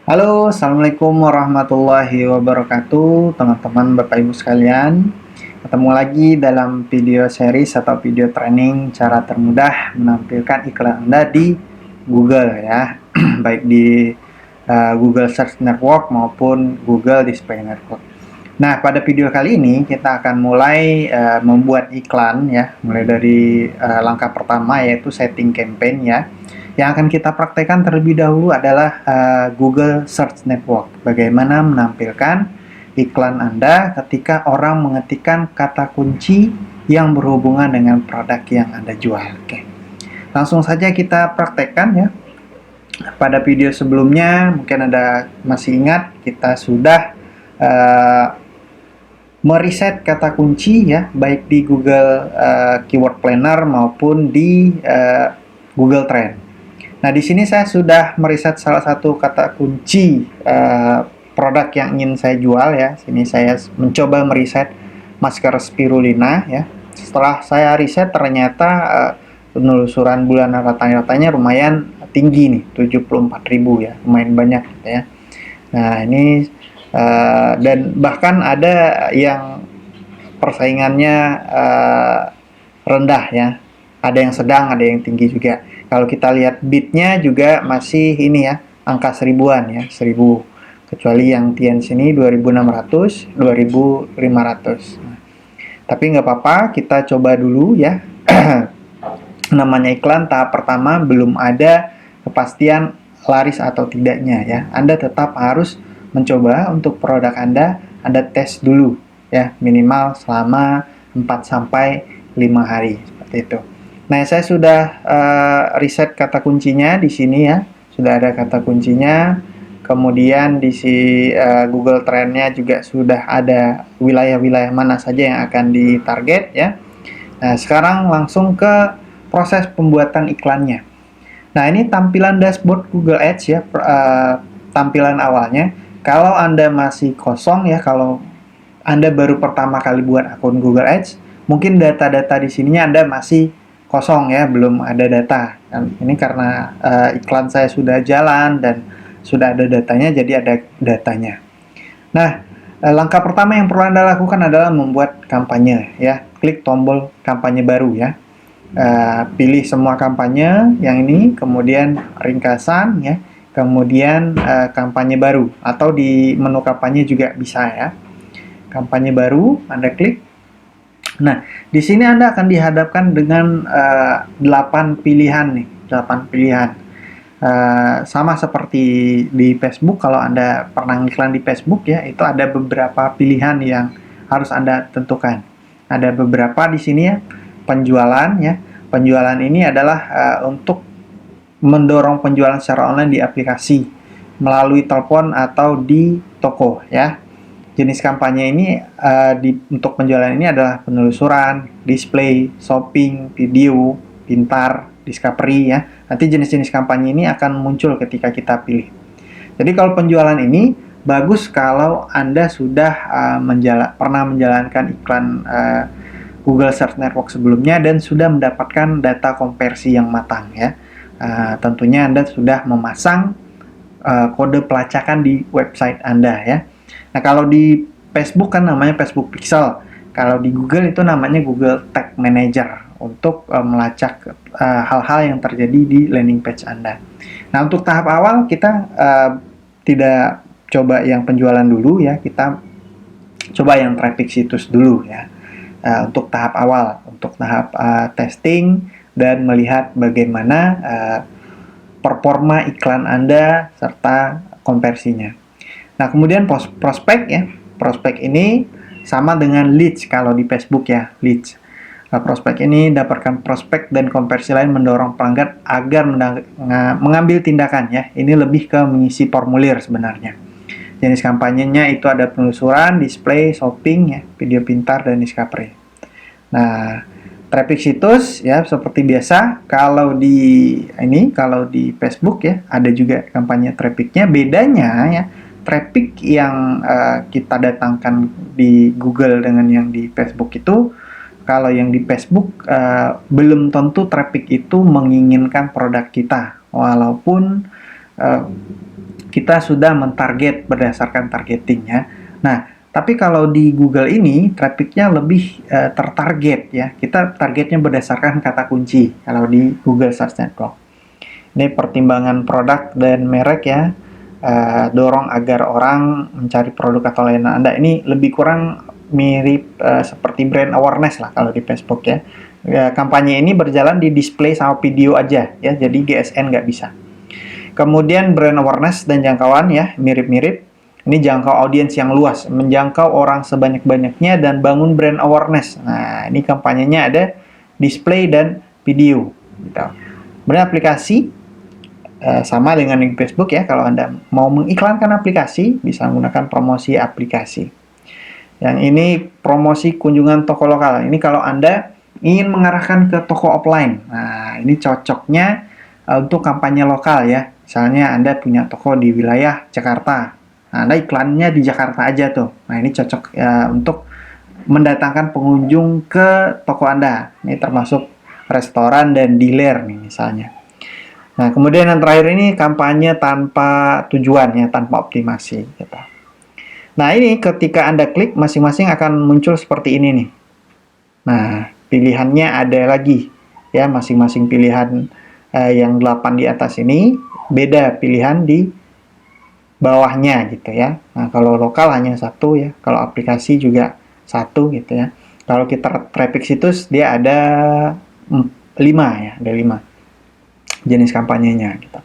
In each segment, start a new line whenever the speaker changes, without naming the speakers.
Halo, Assalamualaikum warahmatullahi wabarakatuh, teman-teman Bapak Ibu sekalian. Ketemu lagi dalam video series atau video training cara termudah menampilkan iklan Anda di Google ya, baik di Google Search Network maupun Google Display Network. Nah, pada video kali ini kita akan mulai membuat iklan ya, mulai dari langkah pertama yaitu setting campaign ya. Yang akan kita praktekkan terlebih dahulu adalah Google Search Network. Bagaimana menampilkan iklan Anda ketika orang mengetikkan kata kunci yang berhubungan dengan produk yang Anda jual. Oke. Langsung saja kita praktekkan ya. Pada video sebelumnya mungkin Anda masih ingat kita sudah meriset kata kunci ya, baik di Google Keyword Planner maupun di Google Trend. Nah, di sini saya sudah meriset salah satu kata kunci produk yang ingin saya jual ya. Sini saya mencoba meriset masker spirulina ya. Setelah saya riset ternyata penelusuran bulanan ratanya lumayan tinggi nih, 74.000 ya, lumayan banyak gitu ya. Nah, ini dan bahkan ada yang persaingannya rendah ya, ada yang sedang, ada yang tinggi juga. Kalau kita lihat bidnya juga masih ini ya, angka seribuan ya, 1000. Kecuali yang Tian sini 2600, 2500. Nah, tapi nggak apa-apa, kita coba dulu ya. Namanya iklan tahap pertama belum ada kepastian laris atau tidaknya ya. Anda tetap harus mencoba untuk produk Anda tes dulu ya, minimal selama 4 sampai 5 hari seperti itu. Nah, saya sudah riset kata kuncinya di sini ya. Sudah ada kata kuncinya. Kemudian di Google Trend-nya juga sudah ada wilayah-wilayah mana saja yang akan ditarget ya. Nah, sekarang langsung ke proses pembuatan iklannya. Nah, ini tampilan dashboard Google Ads ya, tampilan awalnya. Kalau Anda masih kosong ya, kalau Anda baru pertama kali buat akun Google Ads, mungkin data-data di sininya Anda masih kosong ya, belum ada data. Dan ini karena iklan saya sudah jalan dan sudah ada datanya, jadi ada datanya. Nah, langkah pertama yang perlu Anda lakukan adalah membuat kampanye ya. Klik tombol kampanye baru ya. Pilih semua kampanye yang ini, kemudian ringkasan ya, kemudian kampanye baru, atau di menu kampanye juga bisa ya. Kampanye baru Anda klik. Nah, di sini Anda akan dihadapkan dengan 8 pilihan nih, 8 pilihan. Sama seperti di Facebook, kalau Anda pernah iklan di Facebook ya, itu ada beberapa pilihan yang harus Anda tentukan. Ada beberapa di sini ya, penjualan ya. Penjualan ini adalah untuk mendorong penjualan secara online di aplikasi, melalui telepon atau di toko ya. Jenis kampanye ini untuk penjualan ini adalah penelusuran, display, shopping, video, pintar, discovery ya. Nanti jenis-jenis kampanye ini akan muncul ketika kita pilih. Jadi kalau penjualan ini bagus kalau Anda sudah pernah menjalankan iklan Google Search Network sebelumnya dan sudah mendapatkan data konversi yang matang ya. Tentunya Anda sudah memasang kode pelacakan di website Anda ya. Nah, kalau di Facebook kan namanya Facebook Pixel. Kalau di Google itu namanya Google Tag Manager untuk melacak hal-hal yang terjadi di landing page Anda. Nah, untuk tahap awal kita tidak coba yang penjualan dulu ya, kita coba yang traffic situs dulu ya. Untuk tahap awal, untuk tahap testing dan melihat bagaimana performa iklan Anda serta konversinya. Nah, kemudian prospek ya. Prospek ini sama dengan leads kalau di Facebook ya, leads. Prospek ini dapatkan prospek dan konversi lain mendorong pelanggan agar mengambil tindakan ya. Ini lebih ke mengisi formulir sebenarnya. Jenis kampanyenya itu ada penelusuran, display, shopping ya, video pintar dan discovery. Nah, traffic situs ya seperti biasa. Kalau di Facebook ya ada juga kampanye trafficnya. Bedanya ya, traffic yang kita datangkan di Google dengan yang di Facebook itu, kalau yang di Facebook belum tentu traffic itu menginginkan produk kita, walaupun kita sudah mentarget berdasarkan targetingnya. Nah, tapi kalau di Google ini trafficnya lebih tertarget ya. Kita targetnya berdasarkan kata kunci kalau di Google Search Network. Ini pertimbangan produk dan merek ya. Dorong agar orang mencari produk atau layanan Anda. Ini lebih kurang mirip seperti brand awareness lah kalau di Facebook ya. Kampanye ini berjalan di display sama video aja ya. Jadi GSN nggak bisa. Kemudian brand awareness dan jangkauan ya, mirip-mirip. Ini jangkau audiens yang luas, menjangkau orang sebanyak-banyaknya dan bangun brand awareness. Nah, ini kampanyenya ada display dan video. Gitu. Kemudian aplikasi, sama dengan di Facebook ya, kalau Anda mau mengiklankan aplikasi, bisa menggunakan promosi aplikasi. Yang ini promosi kunjungan toko lokal. Ini kalau Anda ingin mengarahkan ke toko offline. Nah, ini cocoknya untuk kampanye lokal ya. Misalnya Anda punya toko di wilayah Jakarta. Nah, Anda iklannya di Jakarta aja tuh. Nah, ini cocok ya untuk mendatangkan pengunjung ke toko Anda. Ini termasuk restoran dan dealer nih misalnya. Nah, kemudian yang terakhir ini kampanye tanpa tujuan ya, tanpa optimasi gitu. Nah, ini ketika Anda klik masing-masing akan muncul seperti ini nih. Nah, pilihannya ada lagi ya, masing-masing pilihan yang 8 di atas ini beda pilihan di bawahnya gitu ya. Nah, kalau lokal hanya satu ya, kalau aplikasi juga satu gitu ya. Kalau kita traffic situs dia ada 5 ya, ada 5 jenis kampanyenya gitu.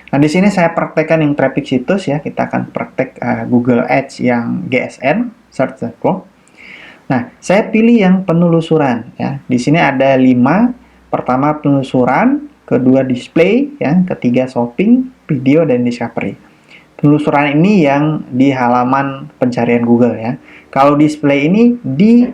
Nah, di sini saya praktekkan yang traffic situs ya, kita akan praktek Google Ads yang GSN, Search Network. Nah, saya pilih yang penelusuran ya. Di sini ada 5. Pertama penelusuran, kedua display, ya, ketiga shopping, video, dan discovery. Penelusuran ini yang di halaman pencarian Google ya. Kalau display ini di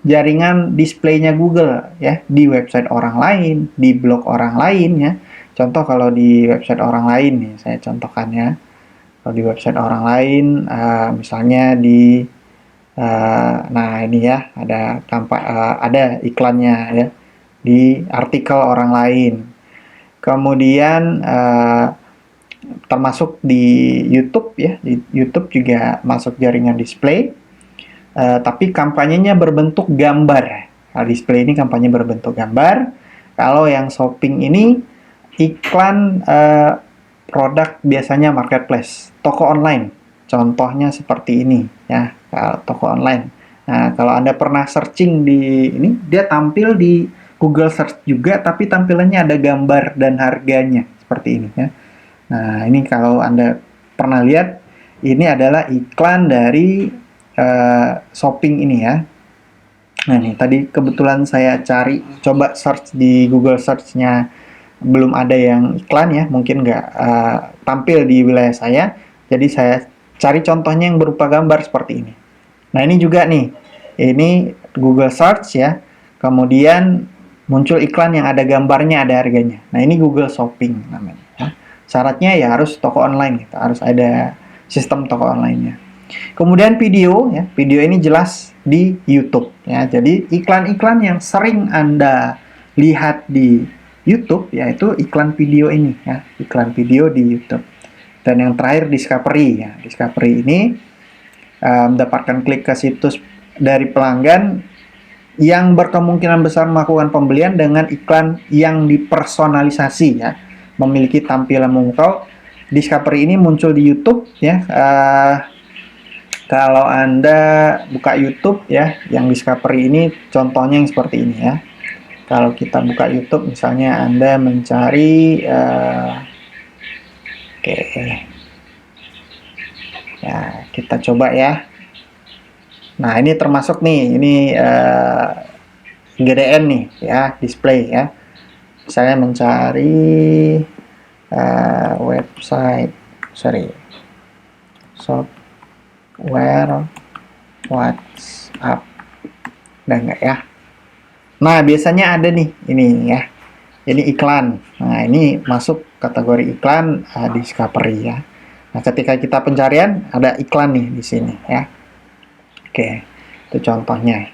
jaringan displaynya Google ya, di website orang lain, di blog orang lain ya. Contoh kalau di website orang lain nih, saya contohkan ya. Kalau di website orang lain, misalnya di, nah ini ya, ada iklannya ya di artikel orang lain. Kemudian termasuk di YouTube ya, di YouTube juga masuk jaringan display, tapi kampanyenya berbentuk gambar. Nah, display ini kampanye berbentuk gambar. Kalau yang shopping ini iklan produk biasanya marketplace, toko online. Contohnya seperti ini ya, toko online. Nah, kalau Anda pernah searching di ini, dia tampil di Google Search juga, tapi tampilannya ada gambar dan harganya seperti ini ya. Nah, ini kalau Anda pernah lihat, ini adalah iklan dari shopping ini ya. Nah, ini tadi kebetulan saya coba search di Google Search-nya, belum ada yang iklan ya, mungkin nggak tampil di wilayah saya. Jadi saya cari contohnya yang berupa gambar seperti ini. Nah, ini juga nih, ini Google Search ya, kemudian muncul iklan yang ada gambarnya, ada harganya. Nah, ini Google Shopping namanya ya. Syaratnya ya harus toko online gitu, harus ada sistem toko online-nya. Kemudian video ya, video ini jelas di YouTube ya. Jadi iklan-iklan yang sering Anda lihat di YouTube yaitu iklan video ini ya, iklan video di YouTube. Dan yang terakhir discovery ya. Discovery ini mendapatkan klik ke situs dari pelanggan yang berkemungkinan besar melakukan pembelian dengan iklan yang dipersonalisasi ya, memiliki tampilan memukau. Discovery ini muncul di YouTube ya. Kalau Anda buka YouTube ya, yang discovery ini contohnya yang seperti ini ya. Kalau kita buka YouTube, misalnya Anda mencari, ya kita coba ya. Nah, ini termasuk nih, ini GDN nih ya, display ya. Saya mencari website, software WhatsApp, udah nggak ya? Nah, biasanya ada nih, ini ya. Ini iklan. Nah, ini masuk kategori iklan discovery ya. Nah, ketika kita pencarian, ada iklan nih di sini ya. Oke, itu contohnya.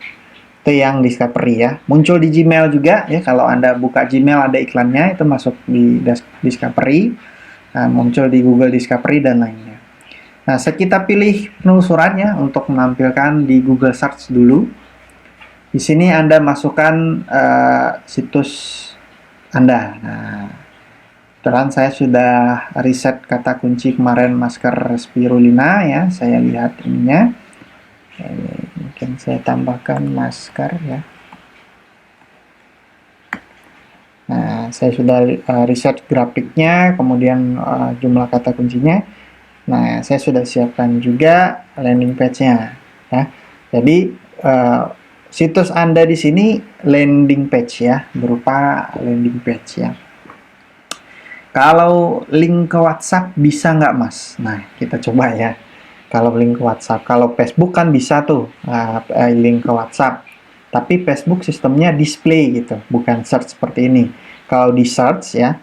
Itu yang discovery ya. Muncul di Gmail juga ya. Kalau Anda buka Gmail ada iklannya, itu masuk di discovery. muncul di Google Discovery dan lainnya. Nah, kita pilih penelusurannya untuk menampilkan di Google Search dulu. Di sini Anda masukkan situs Anda. Nah, kebetulan saya sudah riset kata kunci kemarin masker spirulina ya. Saya lihat ininya. Mungkin saya tambahkan masker ya. Nah, saya sudah riset grafiknya, kemudian jumlah kata kuncinya. Nah, saya sudah siapkan juga landing page-nya ya. Jadi situs Anda di sini landing page ya, berupa landing page ya. Kalau link ke WhatsApp bisa nggak, Mas? Nah, kita coba ya. Kalau link ke WhatsApp, kalau Facebook kan bisa tuh link ke WhatsApp. Tapi Facebook sistemnya display gitu, bukan search seperti ini. Kalau di search ya,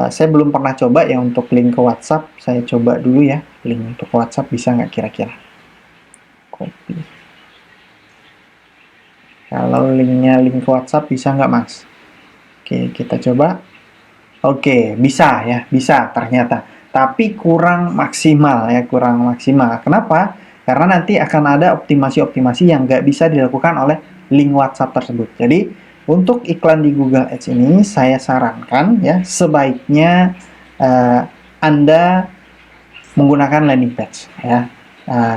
saya belum pernah coba ya untuk link ke WhatsApp. Saya coba dulu ya, link untuk WhatsApp bisa nggak kira-kira? Copy. Kalau linknya link ke WhatsApp bisa nggak, Mas? Oke, kita coba. Oke, bisa ya, bisa ternyata. Tapi kurang maksimal ya, kurang maksimal. Kenapa? Karena nanti akan ada optimasi-optimasi yang nggak bisa dilakukan oleh link WhatsApp tersebut. Jadi, untuk iklan di Google Ads ini, saya sarankan ya, sebaiknya Anda menggunakan landing page ya.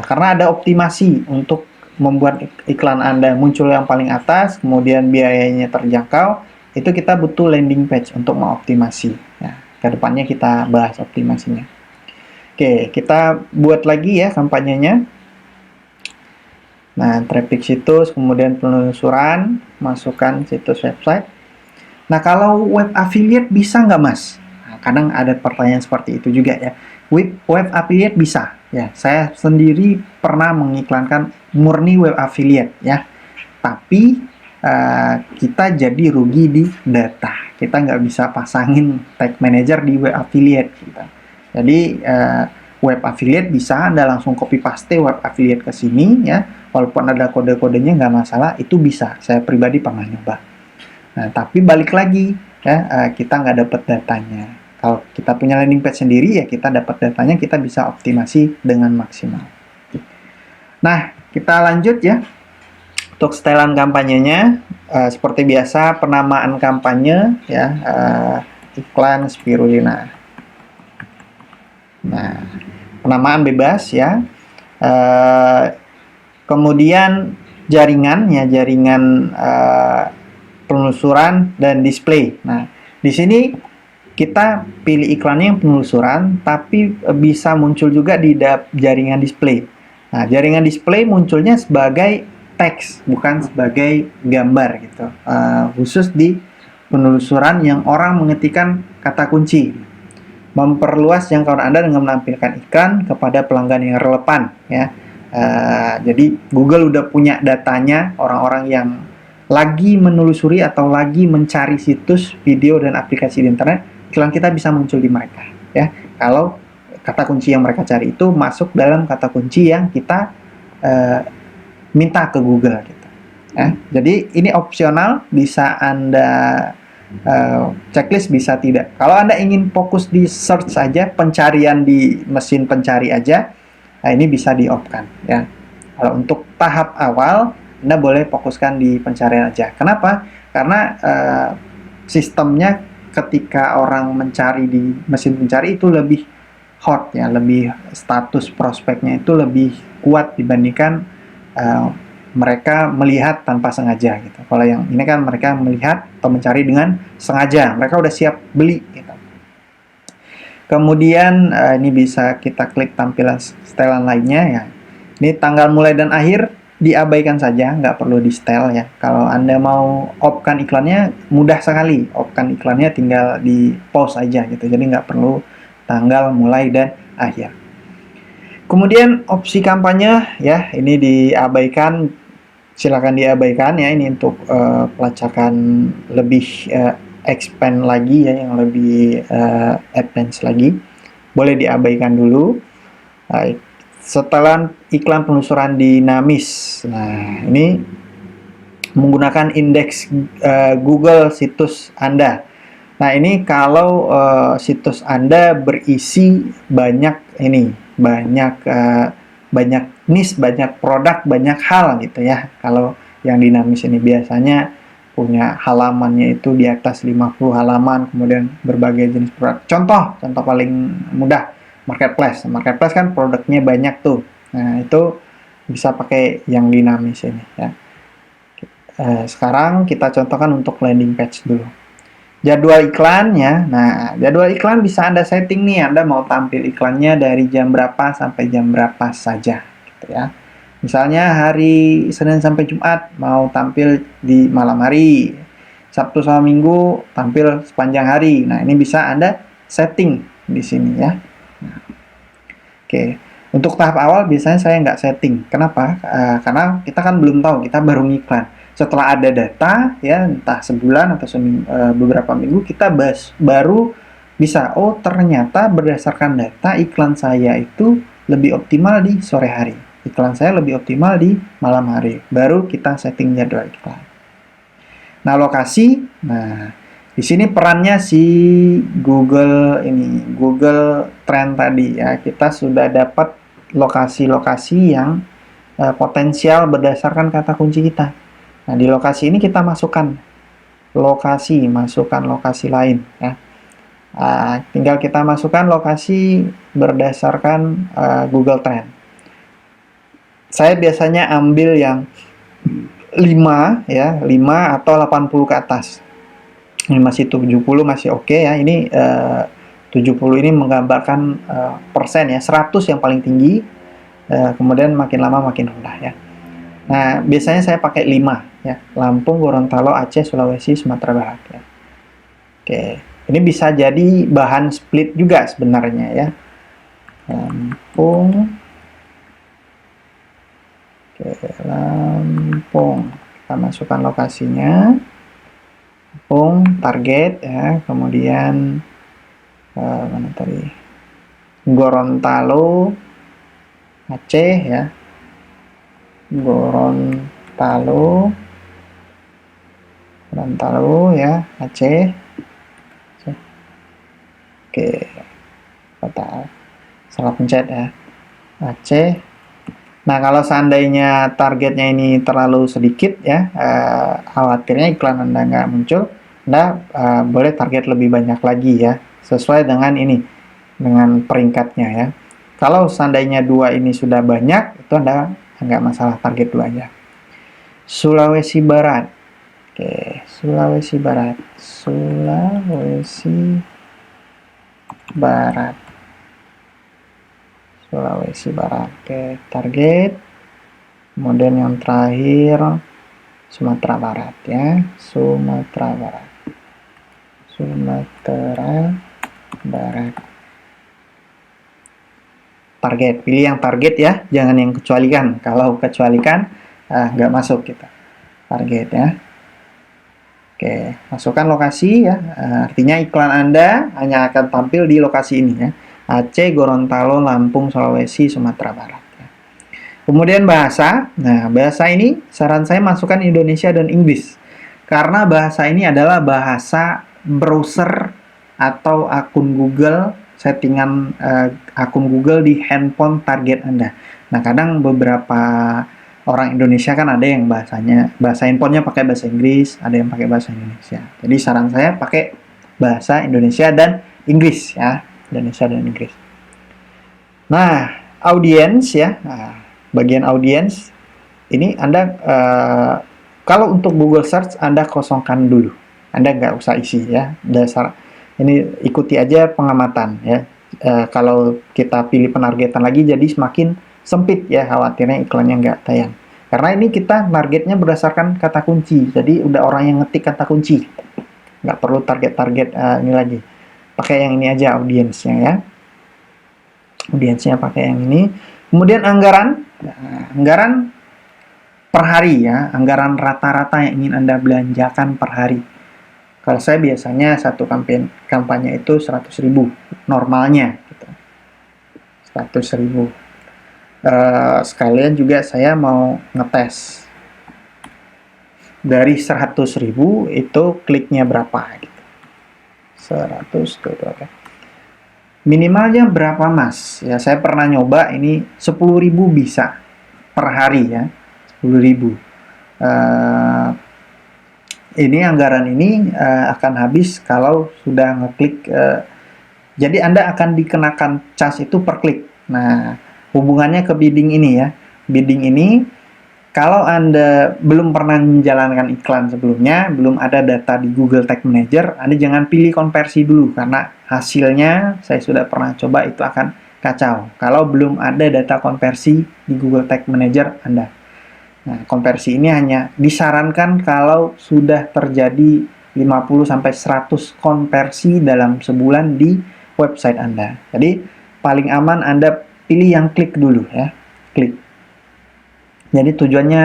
Karena ada optimasi untuk membuat iklan Anda muncul yang paling atas, kemudian biayanya terjangkau. Itu kita butuh landing page untuk mengoptimasi ya. Kedepannya kita bahas optimasinya. Oke, kita buat lagi ya kampanyenya. Nah, traffic situs, kemudian penelusuran, masukkan situs website. Nah, kalau web affiliate bisa nggak, Mas? Nah, kadang ada pertanyaan seperti itu juga ya. Web affiliate bisa ya. Saya sendiri pernah mengiklankan murni web affiliate ya. Tapi kita jadi rugi di data. Kita nggak bisa pasangin tag manager di web affiliate kita. Jadi web affiliate bisa Anda langsung copy paste web affiliate ke sini ya. Walaupun ada kode-kodenya nggak masalah, itu bisa. Saya pribadi pernah nyoba. Nah, tapi balik lagi ya, kita nggak dapat datanya. Kalau kita punya landing page sendiri ya kita dapat datanya, kita bisa optimasi dengan maksimal. Nah, kita lanjut ya. Untuk setelan kampanyenya, seperti biasa penamaan kampanye ya, iklan spirulina. Nah, penamaan bebas ya. Kemudian jaringan ya, jaringan penelusuran dan display. Nah, di sini kita pilih iklannya yang penelusuran, tapi bisa muncul juga di jaringan display. Nah, jaringan display munculnya sebagai teks, bukan sebagai gambar gitu. Khusus di penelusuran yang orang mengetikkan kata kunci. Memperluas jangkauan Anda dengan menampilkan iklan kepada pelanggan yang relevan ya. Jadi Google udah punya datanya orang-orang yang lagi menelusuri atau lagi mencari situs, video dan aplikasi di internet, iklan kita bisa muncul di mereka ya. Kalau kata kunci yang mereka cari itu masuk dalam kata kunci yang kita minta ke Google gitu. Ya. Jadi ini opsional, bisa Anda checklist, bisa tidak. Kalau Anda ingin fokus di search saja, pencarian di mesin pencari aja, nah ini bisa di-off-kan ya. Kalau untuk tahap awal, Anda boleh fokuskan di pencarian aja. Kenapa? Karena sistemnya ketika orang mencari di mesin pencari itu lebih hot ya, lebih status prospeknya itu lebih kuat dibandingkan mereka melihat tanpa sengaja gitu. Kalau yang ini kan mereka melihat atau mencari dengan sengaja, mereka udah siap beli gitu. Kemudian ini bisa kita klik tampilan setelan lainnya ya. Ini tanggal mulai dan akhir diabaikan saja, nggak perlu di setel ya. Kalau Anda mau off-kan iklannya mudah sekali, off-kan iklannya tinggal di pause aja gitu. Jadi nggak perlu tanggal mulai dan akhir. Kemudian opsi kampanye ya, ini diabaikan, silakan diabaikan ya, ini untuk pelacakan lebih expand lagi ya, yang lebih advance lagi, boleh diabaikan dulu. Setelah iklan penelusuran dinamis, nah ini menggunakan indeks Google situs Anda. Nah, ini kalau situs Anda berisi banyak banyak niche, banyak produk, banyak hal gitu ya. Kalau yang dinamis ini biasanya punya halamannya itu di atas 50 halaman, kemudian berbagai jenis produk. Contoh paling mudah, marketplace. Marketplace kan produknya banyak tuh. Nah, itu bisa pakai yang dinamis ini ya. Sekarang kita contohkan untuk landing page dulu. Jadwal iklannya, nah jadwal iklan bisa Anda setting nih, Anda mau tampil iklannya dari jam berapa sampai jam berapa saja, gitu ya. Misalnya hari Senin sampai Jumat mau tampil di malam hari, Sabtu sama Minggu tampil sepanjang hari. Nah ini bisa Anda setting di sini ya. Nah, oke, untuk tahap awal biasanya saya nggak setting. Kenapa? Karena kita kan belum tahu, kita baru ngiklan. Setelah ada data, ya entah sebulan atau beberapa minggu, kita baru bisa, oh ternyata berdasarkan data iklan saya itu lebih optimal di sore hari. Iklan saya lebih optimal di malam hari. Baru kita setting jadwal iklan. Nah, lokasi, nah di sini perannya si Google Trend tadi ya. Kita sudah dapat lokasi-lokasi yang potensial berdasarkan kata kunci kita. Nah, di lokasi ini kita masukkan lokasi lain ya. Tinggal kita masukkan lokasi berdasarkan Google Trend. Saya biasanya ambil yang 5 ya, 5 atau 80 ke atas. Ini masih 70 masih oke ya. Ini 70 ini menggambarkan persen ya, 100 yang paling tinggi, kemudian makin lama makin rendah ya. Nah, biasanya saya pakai 5 ya. Lampung, Gorontalo, Aceh, Sulawesi, Sumatera Barat ya. Oke, ini bisa jadi bahan split juga sebenarnya ya. Lampung. Oke, Lampung. Kita masukkan lokasinya. Lampung, target ya. Kemudian mana tadi? Gorontalo, Aceh ya. Gorontalo ya, Aceh. Oke, kota salah pencet ya, Aceh. Nah, kalau seandainya targetnya ini terlalu sedikit ya, khawatirnya iklan Anda nggak muncul, Anda boleh target lebih banyak lagi ya, sesuai dengan dengan peringkatnya ya. Kalau seandainya 2 ini sudah banyak, itu Anda nggak masalah target 2 aja. Sulawesi Barat. Oke, Sulawesi Barat. Oke, target. Kemudian yang terakhir Sumatera Barat ya. Sumatera Barat. Target, pilih yang target ya, jangan yang kecualikan. Kalau kecualikan nggak masuk kita. Target ya. Oke, masukkan lokasi ya. Artinya iklan Anda hanya akan tampil di lokasi ini ya. Aceh, Gorontalo, Lampung, Sulawesi, Sumatera Barat. Ya. Kemudian bahasa. Nah, bahasa ini saran saya masukkan Indonesia dan Inggris. Karena bahasa ini adalah bahasa browser atau akun Google, settingan akun Google di handphone target Anda. Nah, kadang beberapa orang Indonesia kan ada yang bahasa handphonenya pakai bahasa Inggris, ada yang pakai bahasa Indonesia. Jadi saran saya pakai bahasa Indonesia dan Inggris ya, Indonesia dan Inggris. Nah, audiens ya, bagian audiens ini Anda kalau untuk Google Search Anda kosongkan dulu, Anda nggak usah isi ya. Dasar ini ikuti aja pengamatan ya. Kalau kita pilih penargetan lagi jadi semakin sempit ya, khawatirnya iklannya nggak tayang. Karena ini kita targetnya berdasarkan kata kunci, jadi udah orang yang ngetik kata kunci, nggak perlu target-target ini lagi. Pakai yang ini aja audiensnya ya, audiensnya pakai yang ini. Kemudian anggaran, anggaran per hari ya, anggaran rata-rata yang ingin Anda belanjakan per hari. Kalau saya biasanya satu kampanye itu 100.000 normalnya gitu. 100.000. Sekalian juga saya mau ngetes dari 100.000 itu kliknya berapa gitu. 100 tuh, oke. Minimalnya berapa Mas? Ya saya pernah nyoba ini 10.000 bisa per hari ya, 10.000. Ini anggaran ini akan habis kalau sudah ngeklik. Jadi Anda akan dikenakan cas itu per klik. Nah, hubungannya ke bidding ini ya. Bidding ini, kalau Anda belum pernah menjalankan iklan sebelumnya, belum ada data di Google Tag Manager, Anda jangan pilih konversi dulu, karena hasilnya saya sudah pernah coba itu akan kacau. Kalau belum ada data konversi di Google Tag Manager Anda. Nah, konversi ini hanya disarankan kalau sudah terjadi 50-100 konversi dalam sebulan di website Anda. Jadi paling aman Anda pilih yang klik dulu ya, klik. Jadi tujuannya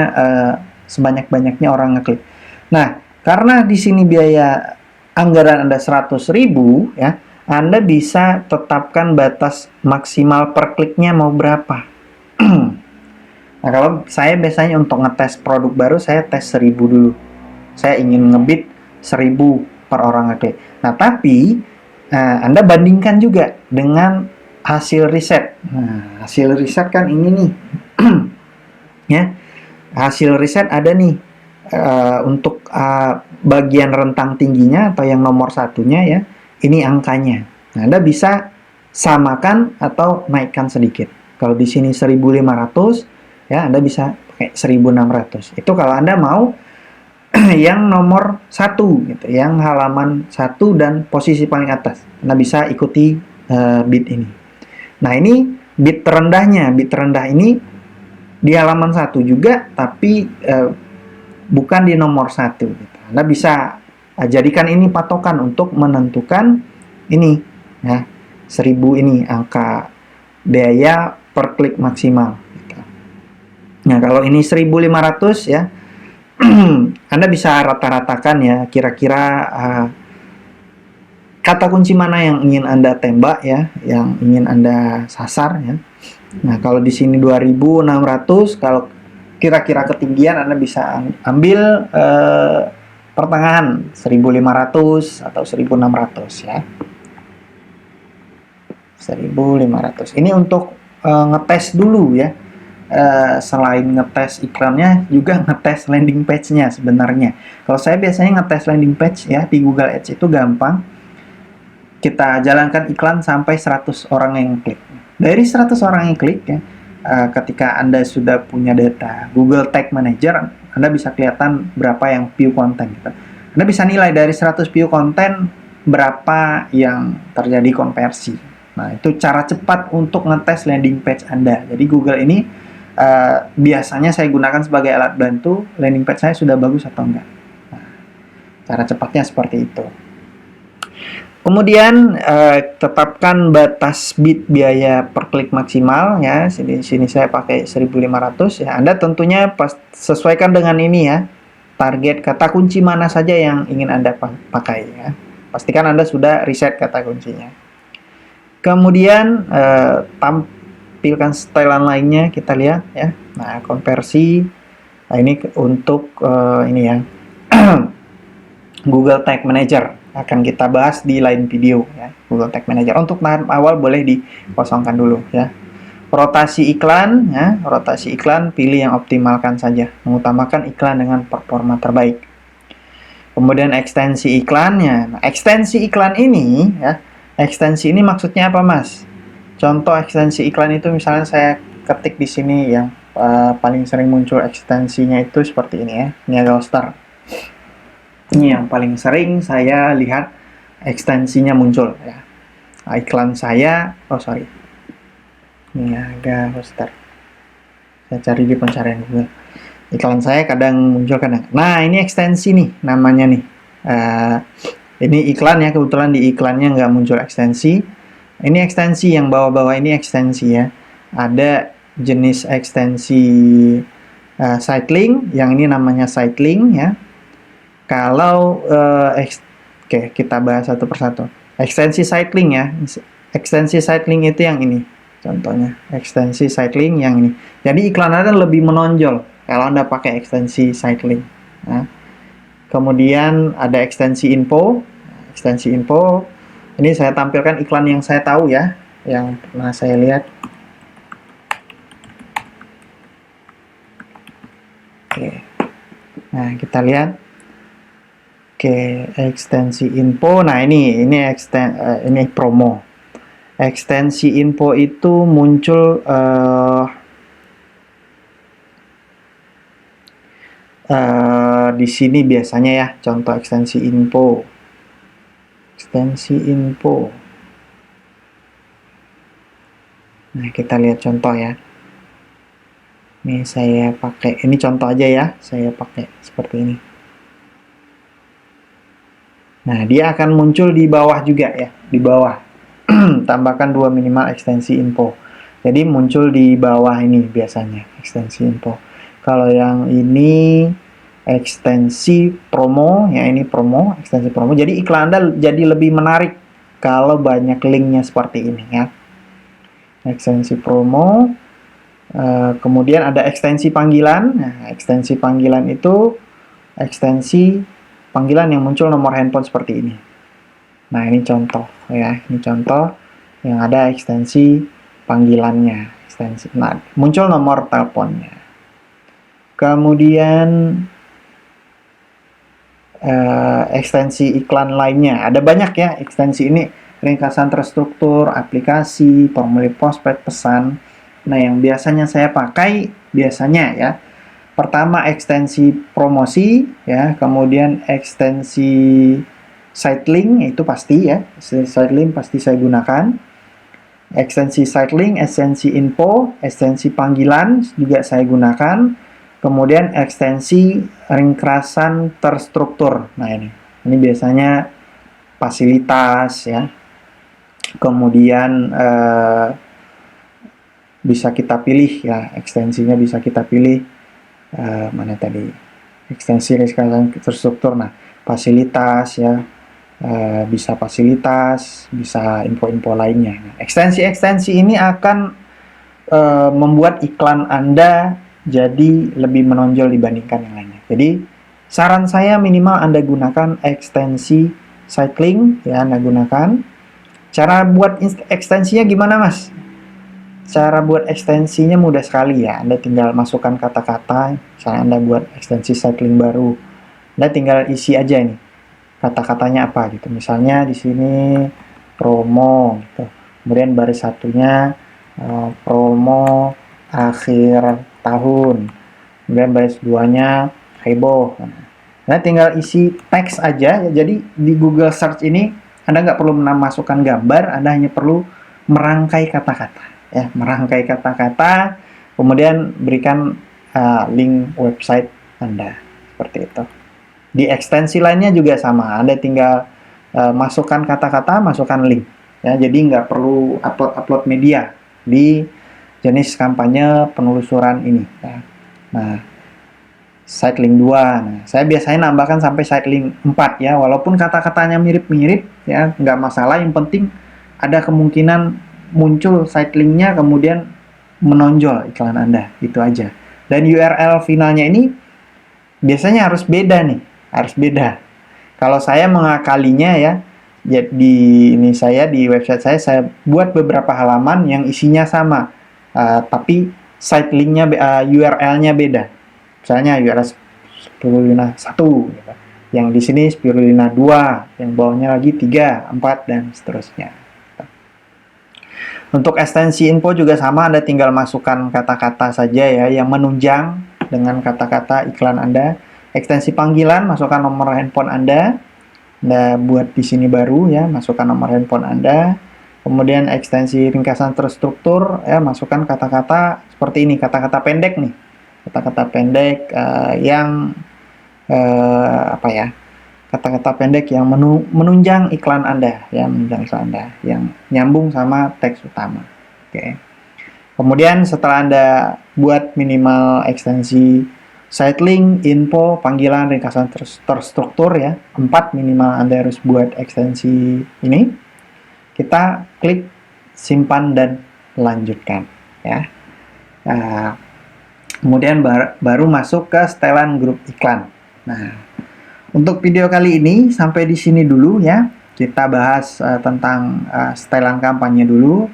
sebanyak-banyaknya orang ngeklik. Nah, karena di sini biaya anggaran Anda 100.000 ya, Anda bisa tetapkan batas maksimal per kliknya mau berapa. Nah, kalau saya biasanya untuk ngetes produk baru saya tes 1.000 dulu. Saya ingin ngebid 1.000 per orang ngeklik. Nah, tapi Anda bandingkan juga dengan hasil riset. Nah, hasil riset kan ini nih. Ya, hasil riset ada nih untuk bagian rentang tingginya atau yang nomor satunya ya, ini angkanya. Nah, Anda bisa samakan atau naikkan sedikit. Kalau di sini 1.500 ya, Anda bisa pakai 1.600. Itu kalau Anda mau yang nomor 1 gitu, yang halaman 1 dan posisi paling atas. Anda bisa ikuti bid ini. Nah, ini bid terendahnya. Bid terendah ini di halaman 1 juga, tapi bukan di nomor 1 gitu. Anda bisa jadikan ini patokan untuk menentukan ini ya, 1.000 ini angka biaya per klik maksimal gitu. Nah, kalau ini 1.500 ya, Anda bisa rata-ratakan ya, kira-kira kata kunci mana yang ingin Anda tembak ya, yang ingin Anda sasar ya. Nah, kalau di sini 2.600, kalau kira-kira ketinggian Anda bisa ambil pertengahan 1.500 atau 1.600 ya. 1.500. Ini untuk ngetes dulu ya. Selain ngetes iklannya, juga ngetes landing page-nya sebenarnya. Kalau saya biasanya ngetes landing page ya di Google Ads itu gampang. Kita jalankan iklan sampai 100 orang yang klik. Dari 100 orang yang klik ya, ketika Anda sudah punya data Google Tag Manager, Anda bisa kelihatan berapa yang view konten gitu. Anda bisa nilai dari 100 view konten berapa yang terjadi konversi. Nah, itu cara cepat untuk ngetes landing page Anda. Jadi Google ini biasanya saya gunakan sebagai alat bantu landing page saya sudah bagus atau enggak. Nah, cara cepatnya seperti itu. Kemudian tetapkan batas bid biaya per klik maksimal ya. Sini saya pakai 1.500 ya. Anda tentunya sesuaikan dengan ini ya. Target kata kunci mana saja yang ingin Anda pakai ya. Pastikan Anda sudah riset kata kuncinya. Kemudian tampilkan setelan lainnya, kita lihat ya. Nah, konversi. Nah, ini untuk ini ya. Google Tag Manager akan kita bahas di lain video ya. Google Tag Manager untuk tahap awal boleh dikosongkan dulu ya. Rotasi iklan ya, rotasi iklan pilih yang optimalkan saja, mengutamakan iklan dengan performa terbaik. Kemudian ekstensi iklannya. Nah, ekstensi iklan ini ya, ekstensi ini maksudnya apa Mas? Contoh ekstensi iklan itu misalnya saya ketik di sini yang paling sering muncul ekstensinya itu seperti ini ya, Niaga Star. Ini yang paling sering saya lihat ekstensinya muncul ya. Iklan saya, Niaga Star. Saya cari di pencarian Google. Iklan saya kadang muncul kadang. Nah, ini ekstensi nih namanya nih. Ini iklan ya, kebetulan di iklannya nggak muncul ekstensi. Ini ekstensi yang bawah-bawah ini ekstensi ya. Ada jenis ekstensi site link, yang ini namanya site link ya. Kalau oke, kita bahas satu persatu. Ekstensi site link ya. Ekstensi site link itu yang ini. Contohnya, ekstensi site link yang ini. Jadi iklan Anda lebih menonjol kalau Anda pakai ekstensi site link. Nah, kemudian ada ekstensi info. ekstensi info. Ini saya tampilkan iklan yang saya tahu ya, yang pernah saya lihat. Oke. Nah, kita lihat. Oke, ekstensi info. Nah, ini promo. Ekstensi info itu muncul di sini biasanya ya, contoh ekstensi info. Ekstensi info. Nah, kita lihat contoh ya. Ini saya pakai, ini contoh aja ya, saya pakai seperti ini. Nah, dia akan muncul di bawah juga ya, di bawah. Tambahkan 2 minimal ekstensi info. Jadi muncul di bawah ini biasanya ekstensi info. Kalau yang ini ekstensi promo, ya ini promo, ekstensi promo. Jadi iklan Anda jadi lebih menarik kalau banyak linknya seperti ini ya. Ekstensi promo. Kemudian ada ekstensi panggilan. Nah, ekstensi panggilan itu ekstensi panggilan yang muncul nomor handphone seperti ini. Nah, ini contoh ya, ini contoh yang ada ekstensi panggilannya, ekstensi. Nah, muncul nomor teleponnya. Kemudian ekstensi iklan lainnya, ada banyak ya ekstensi ini, ringkasan terstruktur, aplikasi, formulir prospek, pesan. Nah, yang biasanya saya pakai biasanya ya, pertama ekstensi promosi ya, kemudian ekstensi site link itu pasti ya, site link pasti saya gunakan. Ekstensi site link, ekstensi info, ekstensi panggilan juga saya gunakan. Kemudian ekstensi ringkasan terstruktur. Nah, ini biasanya fasilitas ya. Kemudian bisa kita pilih ya, ekstensinya bisa kita pilih mana tadi, ekstensi ringkasan terstruktur. Nah, fasilitas ya, bisa fasilitas, bisa info-info lainnya. Nah, ekstensi-ekstensi ini akan membuat iklan Anda jadi lebih menonjol dibandingkan yang lainnya. Jadi saran saya minimal Anda gunakan ekstensi site link ya, Anda gunakan. Cara buat ekstensinya gimana, Mas? Cara buat ekstensinya mudah sekali ya. Anda tinggal masukkan kata-kata. Misalnya Anda buat ekstensi site link baru, Anda tinggal isi aja nih kata-katanya apa gitu. Misalnya di sini promo gitu. Kemudian baris satunya promo akhir tahun. Kemudian baris duanya heboh. Nah, tinggal isi teks aja. Jadi di Google Search ini Anda nggak perlu memasukkan gambar, Anda hanya perlu merangkai kata-kata. Ya, merangkai kata-kata, kemudian berikan link website Anda. Seperti itu. Di ekstensi lainnya juga sama. Anda tinggal masukkan kata-kata, masukkan link. Ya, jadi nggak perlu upload media di jenis kampanye penelusuran ini. Ya. Nah, site link 2. Nah, saya biasanya nambahkan sampai site link 4 ya. Walaupun kata-katanya mirip-mirip ya, nggak masalah. Yang penting ada kemungkinan muncul site linknya kemudian menonjol iklan Anda. Itu aja. Dan URL finalnya ini biasanya harus beda nih. Harus beda. Kalau saya mengakalinya ya, di website saya buat beberapa halaman yang isinya sama, tapi site linknya URL-nya beda. Misalnya URL spirulina 1 gitu. Yang di sini spirulina 2, yang bawahnya lagi 3, 4 dan seterusnya. Untuk ekstensi info juga sama, Anda tinggal masukkan kata-kata saja ya yang menunjang dengan kata-kata iklan Anda. Ekstensi panggilan, masukkan nomor handphone Anda buat di sini baru ya, masukkan nomor handphone Anda. Kemudian ekstensi ringkasan terstruktur ya, masukkan kata-kata seperti ini, kata-kata pendek nih. Kata-kata pendek yang kata-kata pendek yang menunjang iklan Anda ya, menunjang iklan Anda yang nyambung sama teks utama. Oke. Kemudian setelah Anda buat minimal ekstensi site link, info, panggilan, ringkasan terstruktur ya, 4 minimal Anda harus buat ekstensi ini. Kita klik simpan dan lanjutkan ya. Kemudian baru masuk ke setelan grup iklan. Nah, untuk video kali ini sampai di sini dulu ya. Kita bahas tentang setelan kampanye dulu.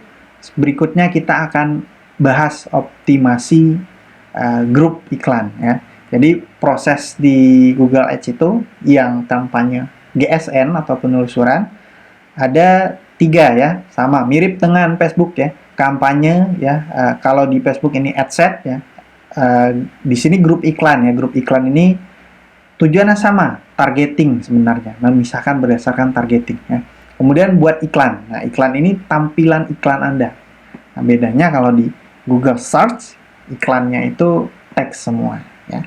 Berikutnya kita akan bahas optimasi grup iklan ya. Jadi proses di Google Ads itu yang kampanye GSN atau penelusuran ada 3 ya, sama mirip dengan Facebook ya. Kampanye ya, kalau di Facebook ini ad set ya, di sini grup iklan ya. Grup iklan ini tujuannya sama, targeting sebenarnya, memisahkan berdasarkan targeting ya. Kemudian buat iklan. Nah, iklan ini tampilan iklan Anda. Nah, bedanya kalau di Google Search, iklannya itu teks semua ya.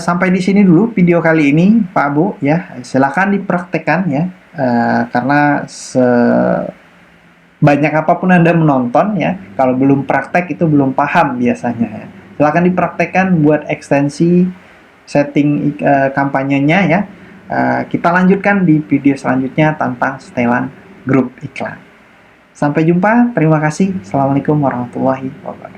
Sampai di sini dulu video kali ini Pak Bu ya. Silakan dipraktekkan ya. Karena banyak apapun Anda menonton ya, kalau belum praktek itu belum paham biasanya ya. Silakan dipraktekkan buat ekstensi setting kampanyenya ya. Kita lanjutkan di video selanjutnya tentang setelan grup iklan. Sampai jumpa, terima kasih. Assalamualaikum warahmatullahi wabarakatuh.